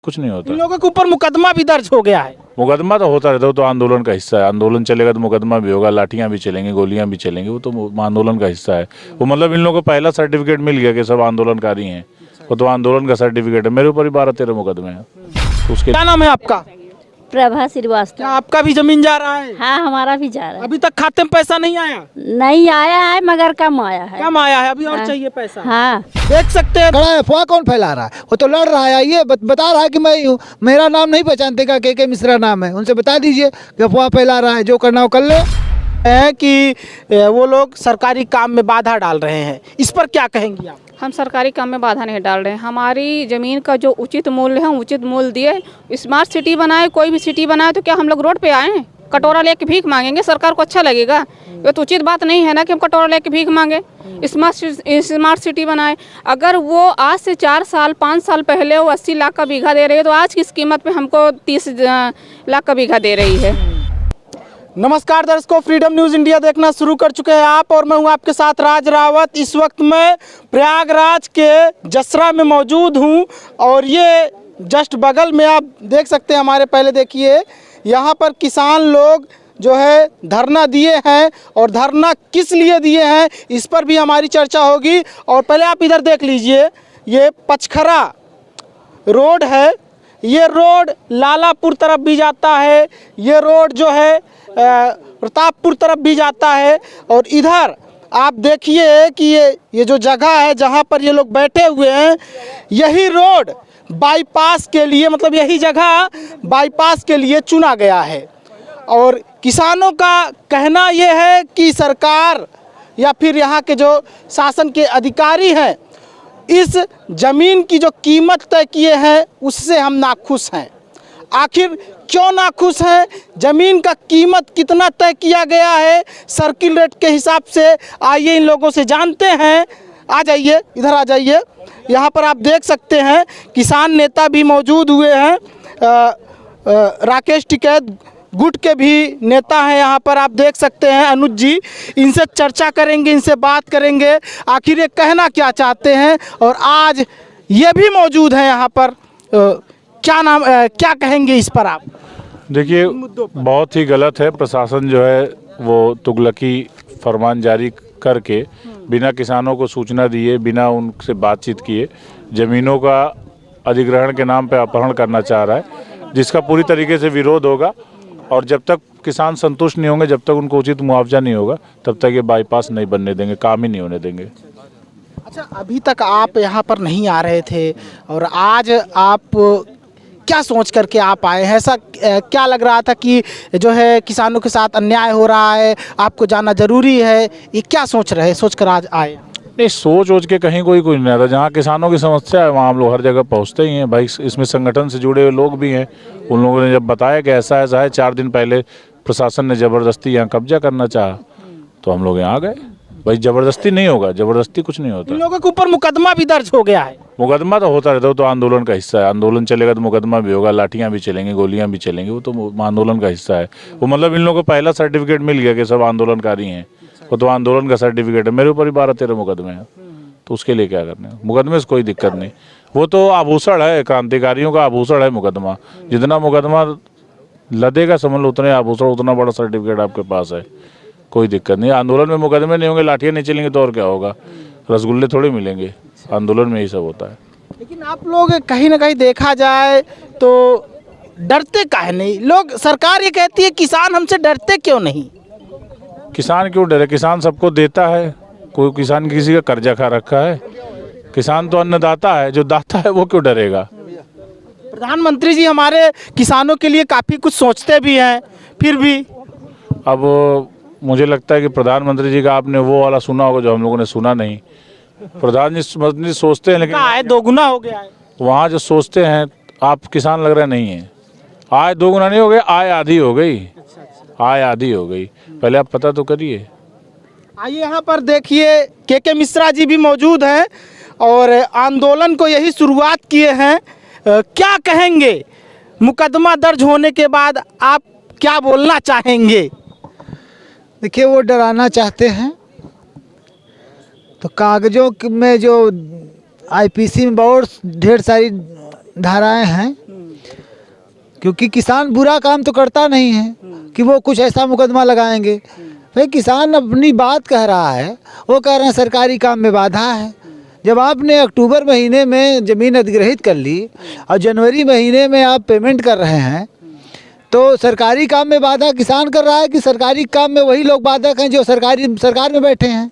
कुछ नहीं होता। इन लोगों के ऊपर मुकदमा भी दर्ज हो गया है। मुकदमा तो होता रहता है, वो तो आंदोलन का हिस्सा है। आंदोलन चलेगा तो मुकदमा भी होगा, लाठियां भी चलेंगी, गोलियां भी चलेंगी, वो तो आंदोलन का हिस्सा है। वो मतलब इन लोगों को पहला सर्टिफिकेट मिल गया कि सब आंदोलनकारी हैं, वो तो आंदोलन का सर्टिफिकेट है। मेरे ऊपर ही 12-13 मुकदमे हैं। उसके क्या नाम है आपका? प्रभा श्रीवास्तव। क्या आपका भी जमीन जा रहा है? हाँ, हमारा भी जा रहा है। अभी तक खाते में पैसा नहीं आया? नहीं आया है, मगर कम आया है। कम आया है, अभी और हाँ। चाहिए पैसा। हाँ, देख सकते हैं। खड़ा है, अफवाह कौन फैला रहा है? वो तो लड़ रहा है, ये बता रहा है कि मैं ही हूँ। मेरा नाम नहीं पहचानते का के मिश्रा नाम है, उनसे बता दीजिए कि अफवाह फैला रहा है, जो करना हो कर ले। है कि वो लोग सरकारी काम में बाधा डाल रहे हैं, इस पर क्या कहेंगी आप? हम सरकारी काम में बाधा नहीं डाल रहे हैं। हमारी ज़मीन का जो उचित मूल्य है, उचित मूल्य दिए। स्मार्ट सिटी बनाए, कोई भी सिटी बनाए, तो क्या हम लोग रोड पे आए हैं? कटोरा लेके भीख मांगेंगे? सरकार को अच्छा लगेगा? ये तो उचित बात नहीं है ना कि हम कटोरा लेके भीख मांगे। स्मार्ट सिटी बनाए। अगर वो आज से 4 साल 5 साल पहले वो 80 लाख का बीघा दे रही है, तो आज किस कीमत पे हमको 30 लाख का बीघा दे रही है? नमस्कार दर्शकों, फ्रीडम न्यूज़ इंडिया देखना शुरू कर चुके हैं आप, और मैं हूं आपके साथ राज रावत। इस वक्त मैं प्रयागराज के जसरा में मौजूद हूं, और ये जस्ट बगल में आप देख सकते हैं हमारे, पहले देखिए यहाँ पर किसान लोग जो है धरना दिए हैं, और धरना किस लिए दिए हैं इस पर भी हमारी चर्चा होगी। और पहले आप इधर देख लीजिए, ये पचखरा रोड है, ये रोड लालापुर तरफ भी जाता है, ये रोड जो है प्रतापपुर तरफ भी जाता है। और इधर आप देखिए कि ये जो जगह है जहाँ पर ये लोग बैठे हुए हैं, यही रोड बाईपास के लिए, मतलब यही जगह बाईपास के लिए चुना गया है। और किसानों का कहना ये है कि सरकार या फिर यहाँ के जो शासन के अधिकारी हैं, इस ज़मीन की जो कीमत तय किए हैं उससे हम नाखुश हैं। आखिर क्यों नाखुश हैं? ज़मीन का कीमत कितना तय किया गया है सर्किल रेट के हिसाब से? आइए इन लोगों से जानते हैं। आ जाइए, इधर आ जाइए। यहाँ पर आप देख सकते हैं किसान नेता भी मौजूद हुए हैं। राकेश टिकैत गुट के भी नेता हैं यहाँ पर, आप देख सकते हैं अनुज जी। इनसे चर्चा करेंगे, इनसे बात करेंगे आखिर ये कहना क्या चाहते हैं। और आज ये भी मौजूद हैं यहाँ पर। क्या कहेंगे इस पर आप? देखिए, बहुत ही गलत है। प्रशासन जो है वो तुगलकी फरमान जारी करके बिना किसानों को सूचना दिए, बिना उनसे बातचीत किए ज़मीनों का अधिग्रहण के नाम पे अपहरण करना चाह रहा है, जिसका पूरी तरीके से विरोध होगा। और जब तक किसान संतुष्ट नहीं होंगे, जब तक उनको उचित मुआवजा नहीं होगा, तब तक ये बाईपास नहीं बनने देंगे, काम ही नहीं होने देंगे। अच्छा, अभी तक आप यहाँ पर नहीं आ रहे थे, और आज आप क्या सोच करके आप आए हैं? ऐसा क्या लग रहा था कि जो है किसानों के साथ अन्याय हो रहा है, आपको जाना जरूरी है? ये क्या सोच कर आज आए? नहीं, सोच के कहीं कोई नहीं आता। जहाँ किसानों की समस्या है वहाँ हम लोग हर जगह पहुँचते ही हैं भाई। इसमें संगठन से जुड़े हुए लोग भी हैं। उन लोगों ने जब बताया कि ऐसा है, 4 दिन पहले प्रशासन ने ज़बरदस्ती यहाँ कब्जा करना चाहा, तो हम लोग यहाँ आ गए। भाई ज़बरदस्ती नहीं होगा, ज़बरदस्ती कुछ नहीं होता। इन लोगों के ऊपर मुकदमा भी दर्ज हो गया है। मुकदमा तो होता रहता है, वो तो आंदोलन का हिस्सा है। आंदोलन चलेगा तो मुकदमा भी होगा, लाठियां भी चलेंगी, गोलियां भी चलेंगी, वो तो आंदोलन का हिस्सा है। वो मतलब इन लोगों को पहला सर्टिफिकेट मिल गया कि सब आंदोलनकारी हैं, वो तो आंदोलन का सर्टिफिकेट है। मेरे ऊपर ही 12-13 मुकदमे हैं, तो उसके लिए क्या करने? मुकदमे से कोई दिक्कत नहीं, वो तो आभूषण है, क्रांतिकारियों का आभूषण है मुकदमा। जितना मुकदमा लदेगा समझ लो उतने आभूषण, उतना बड़ा सर्टिफिकेट आपके पास है, कोई दिक्कत नहीं। आंदोलन में मुकदमे नहीं होंगे, लाठियाँ नहीं चलेंगी तो और क्या होगा? रसगुल्ले थोड़े मिलेंगे, आंदोलन में यही सब होता है। लेकिन आप लोग कहीं ना कहीं देखा जाए तो डरते काहे नहीं? लोग, सरकार ये कहती है किसान हमसे डरते क्यों नहीं? किसान क्यों डरे? किसान सबको देता है, कोई किसान किसी का कर्जा खा रखा है? किसान तो अन्नदाता है, जो दाता है वो क्यों डरेगा? प्रधानमंत्री जी हमारे किसानों के लिए काफ़ी कुछ सोचते भी हैं, फिर भी। अब मुझे लगता है कि प्रधानमंत्री जी का आपने वो वाला सुना होगा जो हम लोगों ने सुना नहीं। प्रधानमंत्री सोचते हैं, लेकिन आय दोगुना हो गया है। वहाँ जो सोचते हैं आप किसान लग रहे नहीं है। आय दोगुना नहीं हो गई, आय आधी हो गई। आय आधी हो गई, पहले आप पता तो करिए। आइए यहाँ पर देखिए, के मिश्रा जी भी मौजूद हैं, और आंदोलन को यही शुरुआत किए हैं। क्या कहेंगे? मुकदमा दर्ज होने के बाद आप क्या बोलना चाहेंगे? देखिए, वो डराना चाहते हैं तो कागजों में जो आईपीसी में बहुत ढेर सारी धाराएं हैं, क्योंकि किसान बुरा काम तो करता नहीं है कि वो कुछ ऐसा मुकदमा लगाएंगे। भाई किसान अपनी बात कह रहा है, वो कह रहे हैं सरकारी काम में बाधा है। जब आपने अक्टूबर महीने में ज़मीन अधिग्रहित कर ली और जनवरी महीने में आप पेमेंट कर रहे हैं, तो सरकारी काम में बाधा किसान कर रहा है कि सरकारी काम में वही लोग बाधक हैं जो सरकार में बैठे हैं।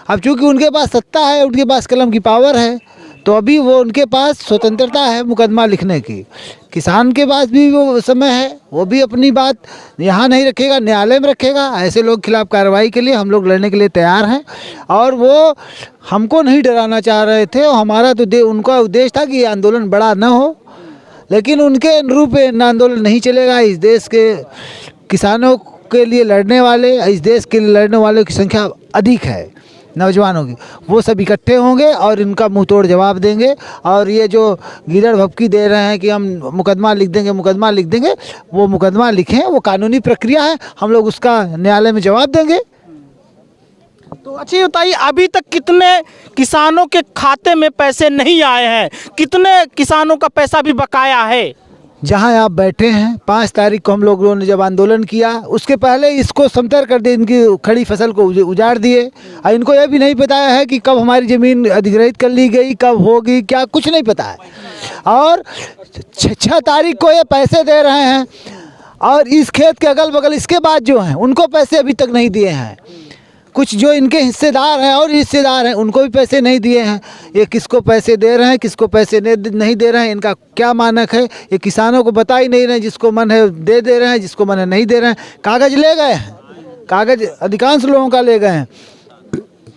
अब चूँकि उनके पास सत्ता है, उनके पास कलम की पावर है, तो अभी वो उनके पास स्वतंत्रता है मुकदमा लिखने की। किसान के पास भी वो समय है, वो भी अपनी बात यहाँ नहीं रखेगा, न्यायालय में रखेगा। ऐसे लोग खिलाफ कार्रवाई के लिए हम लोग लड़ने के लिए तैयार हैं। और वो हमको नहीं डराना चाह रहे थे, और हमारा तो उनका उद्देश्य था कि ये आंदोलन बड़ा न हो, लेकिन उनके अनुरूप आंदोलन नहीं चलेगा। इस देश के किसानों के लिए लड़ने वाले, इस देश के लिए लड़ने वालों की संख्या अधिक है नौजवानों की। वो सब इकट्ठे होंगे और इनका मुंह तोड़ जवाब देंगे। और ये जो गीदड़ भपकी दे रहे हैं कि हम मुकदमा लिख देंगे, मुकदमा लिख देंगे, वो मुकदमा लिखें, वो कानूनी प्रक्रिया है, हम लोग उसका न्यायालय में जवाब देंगे। तो अच्छा ये बताइए, अभी तक कितने किसानों के खाते में पैसे नहीं आए हैं? कितने किसानों का पैसा भी बकाया है? जहाँ आप बैठे हैं, 5 तारीख को हम लोगों ने जब आंदोलन किया, उसके पहले इसको समतर कर दिए, इनकी खड़ी फसल को उजाड़ दिए। और इनको यह भी नहीं पता है कि कब हमारी ज़मीन अधिग्रहित कर ली गई, कब होगी, क्या कुछ नहीं पता है। और 6 तारीख को ये पैसे दे रहे हैं, और इस खेत के अगल बगल इसके बाद जो हैं उनको पैसे अभी तक नहीं दिए हैं। कुछ जो इनके हिस्सेदार हैं और हिस्सेदार हैं उनको भी पैसे नहीं दिए हैं। ये किसको पैसे दे रहे हैं, किसको पैसे नहीं दे रहे हैं, इनका क्या मानक है, ये किसानों को बता ही नहीं रहे हैं। जिसको मन है दे रहे हैं, जिसको मन है नहीं दे रहे हैं। कागज़ ले गए हैं, कागज़ अधिकांश लोगों का ले गए हैं।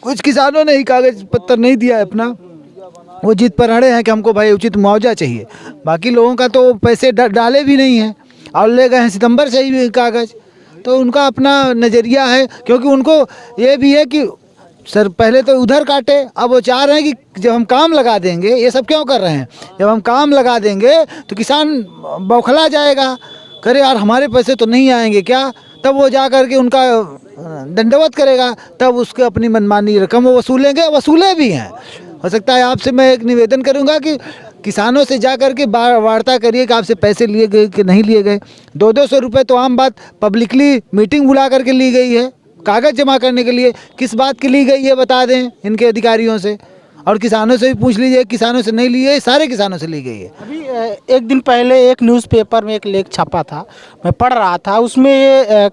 कुछ किसानों ने ही कागज़ पत्तर नहीं दिया है अपना, वो जिद पर अड़े हैं कि हमको भाई उचित मुआवजा चाहिए। बाकी लोगों का तो पैसे डाले भी नहीं हैं और ले गए हैं सितंबर से ही कागज़। तो उनका अपना नज़रिया है, क्योंकि उनको ये भी है कि सर पहले तो उधर काटे, अब वो चाह रहे हैं कि जब हम काम लगा देंगे, ये सब क्यों कर रहे हैं, जब हम काम लगा देंगे तो किसान बौखला जाएगा, करे यार हमारे पैसे तो नहीं आएंगे क्या, तब वो जा कर के उनका दंडवत करेगा, तब उसके अपनी मनमानी रकम वो वसूलेंगे, वसूले भी हैं। हो सकता है आपसे मैं एक निवेदन करूंगा कि किसानों से जा कर के वार्ता करिए कि आपसे पैसे लिए गए कि नहीं लिए गए। 200 रुपये तो आम बात, पब्लिकली मीटिंग बुला करके ली गई है कागज़ जमा करने के लिए। किस बात की ली गई ये बता दें इनके अधिकारियों से, और किसानों से भी पूछ लीजिए, किसानों से नहीं ली है, सारे किसानों से ली गई है। अभी एक दिन पहले एक न्यूज़पेपर में एक लेख छपा था, मैं पढ़ रहा था, उसमें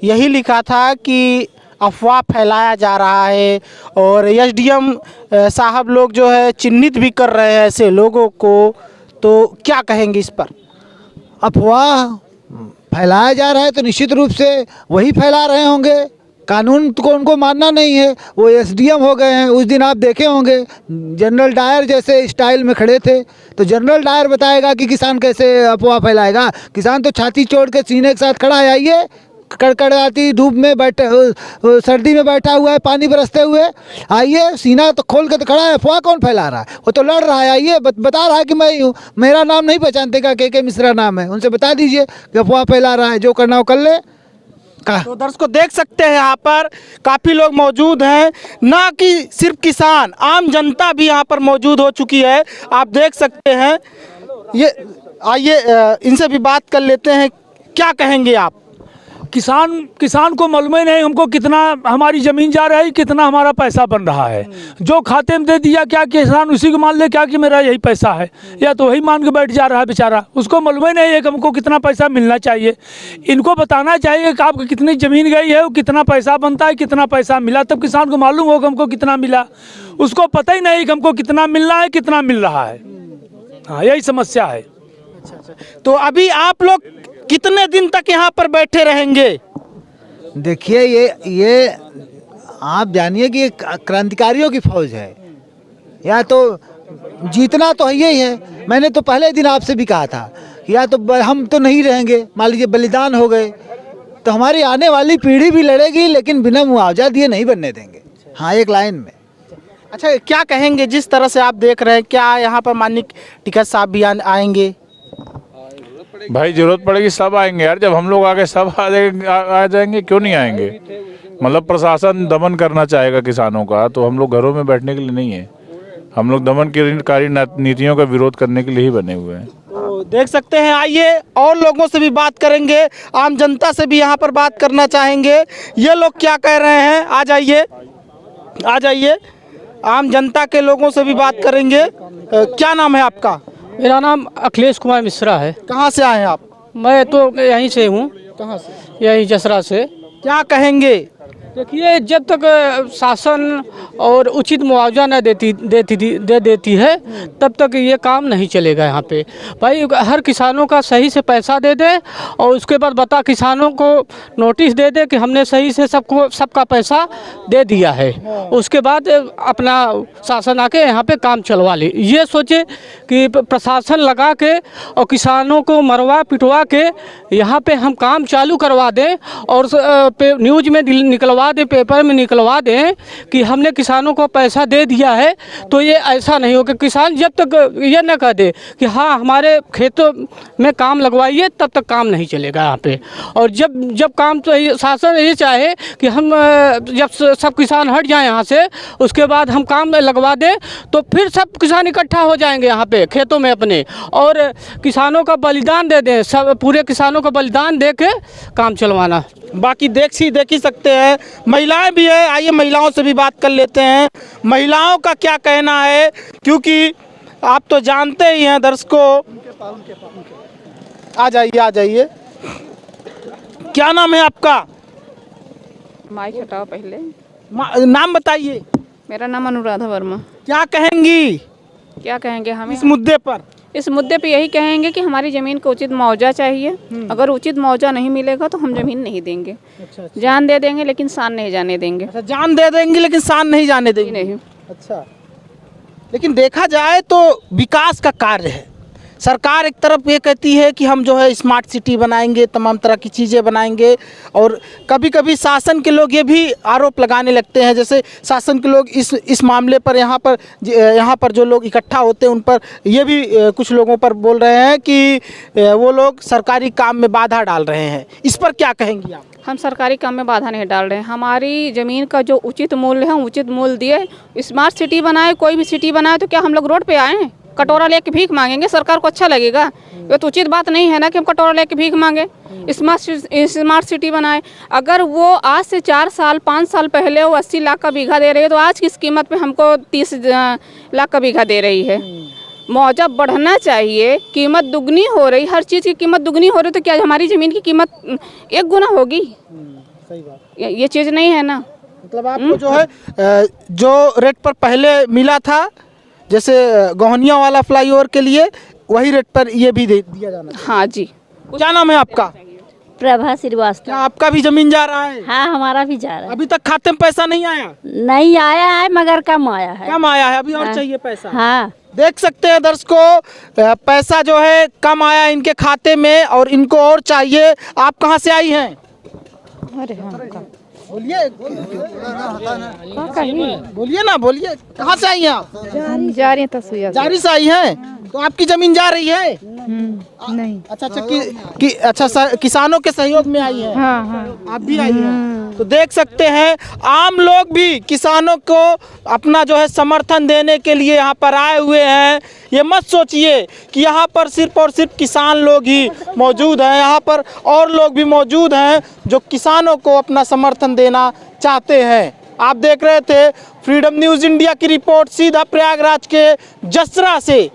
यही लिखा था कि अफवाह फैलाया जा रहा है और एसडीएम साहब लोग जो है चिन्हित भी कर रहे हैं ऐसे लोगों को। तो क्या कहेंगे इस पर? अफवाह फैलाया जा रहा है तो निश्चित रूप से वही फैला रहे होंगे, कानून को उनको मानना नहीं है। वो एसडीएम हो गए हैं। उस दिन आप देखे होंगे जनरल डायर जैसे स्टाइल में खड़े थे, तो जनरल डायर बताएगा कि किसान कैसे अफवाह फैलाएगा। किसान तो छाती चोड़ के सीने के साथ खड़ा है, आइए कड़कड़ाती धूप में बैठे, सर्दी में बैठा हुआ है, पानी बरसते हुए, आइए सीना तो खोल के तो खड़ा है। अफवाह कौन फैला रहा है? वो तो लड़ रहा है, आइए बता रहा है कि मैं हूँ, मेरा नाम नहीं पहचानते का के मिश्रा नाम है, उनसे बता दीजिए कि अफवाह फैला रहा है, जो करना हो कर ले। तो दर्शकों देख सकते हैं यहाँ पर काफ़ी लोग मौजूद हैं, ना कि सिर्फ किसान, आम जनता भी यहाँ पर मौजूद हो चुकी है, आप देख सकते हैं। ये आइए इनसे भी बात कर लेते हैं, क्या कहेंगे आप? किसान को मालूम ही नहीं हमको कितना हमारी ज़मीन जा रही है, कितना हमारा पैसा बन रहा है। जो खाते में दे दिया क्या किसान उसी को मान ले क्या कि मेरा यही पैसा है, या तो वही मान के बैठ जा रहा है बेचारा, उसको मालूम ही नहीं है कि हमको कितना पैसा मिलना चाहिए। इनको बताना चाहिए कि आपकी कितनी ज़मीन गई है, कितना पैसा बनता है, कितना पैसा मिला, तब किसान को मालूम होगा हमको कितना मिला। उसको पता ही नहीं कि हमको कितना मिलना है, कितना मिल रहा है। हाँ, यही समस्या है। तो अभी आप लोग कितने दिन तक यहाँ पर बैठे रहेंगे? देखिए ये आप जानिए कि क्रांतिकारियों की फौज है, या तो जीतना तो यही है। मैंने तो पहले दिन आपसे भी कहा था कि या तो हम तो नहीं रहेंगे, मान लीजिए बलिदान हो गए तो हमारी आने वाली पीढ़ी भी लड़ेगी, लेकिन बिना मुआवजा दिए नहीं बनने देंगे। हाँ, एक लाइन में। अच्छा, क्या कहेंगे जिस तरह से आप देख रहे हैं, क्या यहाँ पर माननीय टिकैत साहब भी आएंगे? भाई जरूरत पड़ेगी सब आएंगे यार, जब हम लोग आगे सब आ जाएंगे, क्यों नहीं आएंगे? मतलब प्रशासन दमन करना चाहेगा किसानों का, तो हम लोग घरों में बैठने के लिए नहीं है। हम लोग दमनकारी नीतियों का विरोध करने के लिए ही बने हुए हैं। तो देख सकते हैं, आइए और लोगों से भी बात करेंगे, आम जनता से भी यहाँ पर बात करना चाहेंगे। ये लोग क्या कह रहे हैं, आ जाइए आ जाइए, आम जनता के लोगों से भी बात करेंगे। क्या नाम है आपका? मेरा नाम अखिलेश कुमार मिश्रा है। कहाँ से आए हैं आप? मैं तो यहीं से हूँ, कहाँ से? यहीं जसरा से। क्या कहेंगे? देखिए, जब तक शासन और उचित मुआवजा न दे देती है तब तक ये काम नहीं चलेगा। यहाँ पे भाई हर किसानों का सही से पैसा दे दे और उसके बाद किसानों को नोटिस दे दे कि हमने सही से सबका पैसा दे दिया है। उसके बाद अपना शासन आके यहाँ पे काम चलवा ले। ये सोचे कि प्रशासन लगा के और किसानों को मरवा पिटवा के यहाँ पे हम काम चालू करवा दें और न्यूज में निकलवा दे, पेपर में निकलवा दें कि हमने किसानों को पैसा दे दिया है। तो ये ऐसा नहीं होगा। किसान जब तक ये न कह दे कि हाँ हमारे खेतों में काम लगवाइए तब तक काम नहीं चलेगा यहाँ पे। और जब काम तो शासन ये चाहे कि हम जब सब किसान हट जाएं यहाँ से, उसके बाद हम काम लगवा दें तो फिर सब किसान इकट्ठा हो जाएंगे यहाँ पे खेतों में अपने, और किसानों का बलिदान दे दें, सब पूरे किसानों का बलिदान दे के काम चलवाना। बाकी देख ही सकते हैं, महिलाएं भी है, आइए महिलाओं से भी बात कर लेते हैं। महिलाओं का क्या कहना है, क्योंकि आप तो जानते ही हैं दर्शकों। आ जाइए। क्या नाम है आपका? माइक हटाओ पहले। नाम बताइए। मेरा नाम अनुराधा वर्मा। क्या कहेंगी क्या कहेंगे हम इस मुद्दे पर? इस मुद्दे पे यही कहेंगे कि हमारी ज़मीन को उचित मुआवजा चाहिए। अगर उचित मुआवजा नहीं मिलेगा तो हम ज़मीन नहीं देंगे। जान दे देंगे लेकिन शान नहीं जाने देंगे। अच्छा, जान दे देंगे लेकिन शान नहीं जाने देंगे। नहीं। अच्छा, लेकिन देखा जाए तो विकास का कार्य है। सरकार एक तरफ ये कहती है कि हम जो है स्मार्ट सिटी बनाएंगे, तमाम तरह की चीज़ें बनाएंगे, और कभी कभी शासन के लोग ये भी आरोप लगाने लगते हैं, जैसे शासन के लोग इस मामले पर यहाँ पर जो लोग इकट्ठा होते हैं उन पर ये भी कुछ लोगों पर बोल रहे हैं कि वो लोग सरकारी काम में बाधा डाल रहे हैं। इस पर क्या कहेंगी आप? हम सरकारी काम में बाधा नहीं डाल रहे हैं। हमारी ज़मीन का जो उचित मूल्य है उचित मूल्य दिए। स्मार्ट सिटी बनाए, कोई भी सिटी बनाए तो क्या हम लोग रोड पे आए हैं? कटोरा लेके भीख मांगेंगे? सरकार को अच्छा लगेगा? ये तो उचित बात नहीं है ना कि हम कटोरा लेके भीख मांगे। स्मार्ट सिटी बनाए, अगर वो आज से 4 साल 5 साल पहले वो 80 लाख का बीघा दे रही है तो आज किस कीमत पे हमको 30 लाख का बीघा दे रही है? मुआवजा बढ़ना चाहिए, कीमत दुगनी हो रही, हर चीज़ की कीमत दुगनी हो रही, तो क्या हमारी ज़मीन की कीमत 1 गुना होगी? सही बात। ये चीज़ नहीं है ना। मतलब आपको जो है जो रेट पर पहले मिला था, जैसे गोहनिया वाला फ्लाईओवर के लिए, वही रेट पर ये भी दिया जाना चाहिए। हाँ जी। क्या नाम है आपका? प्रभा श्रीवास्तव। क्या आपका भी जमीन जा रहा है? हाँ, हमारा भी जा रहा है। अभी तक खाते में पैसा नहीं आया? नहीं आया है मगर कम आया है। कम आया है, अभी और हाँ। चाहिए पैसा। हाँ, देख सकते हैं दर्शकों, पैसा जो है कम आया इनके खाते में और इनको और चाहिए। आप कहाँ से आई हैं? बोलिए बोलिए, कहाँ से आई हैं आप? जा रही है तस्वीर। जारी से आई हैं, तो आपकी जमीन जा रही है? नहीं। अच्छा, किसानों के सहयोग में आई है। हाँ। आप भी आई हैं। तो देख सकते हैं आम लोग भी किसानों को अपना जो है समर्थन देने के लिए यहाँ पर आए हुए हैं। ये मत सोचिए कि यहाँ पर सिर्फ और सिर्फ किसान लोग ही मौजूद हैं, यहाँ पर और लोग भी मौजूद हैं जो किसानों को अपना समर्थन देना चाहते हैं। आप देख रहे थे फ्रीडम न्यूज़ इंडिया की रिपोर्ट सीधा प्रयागराज के जसरा से।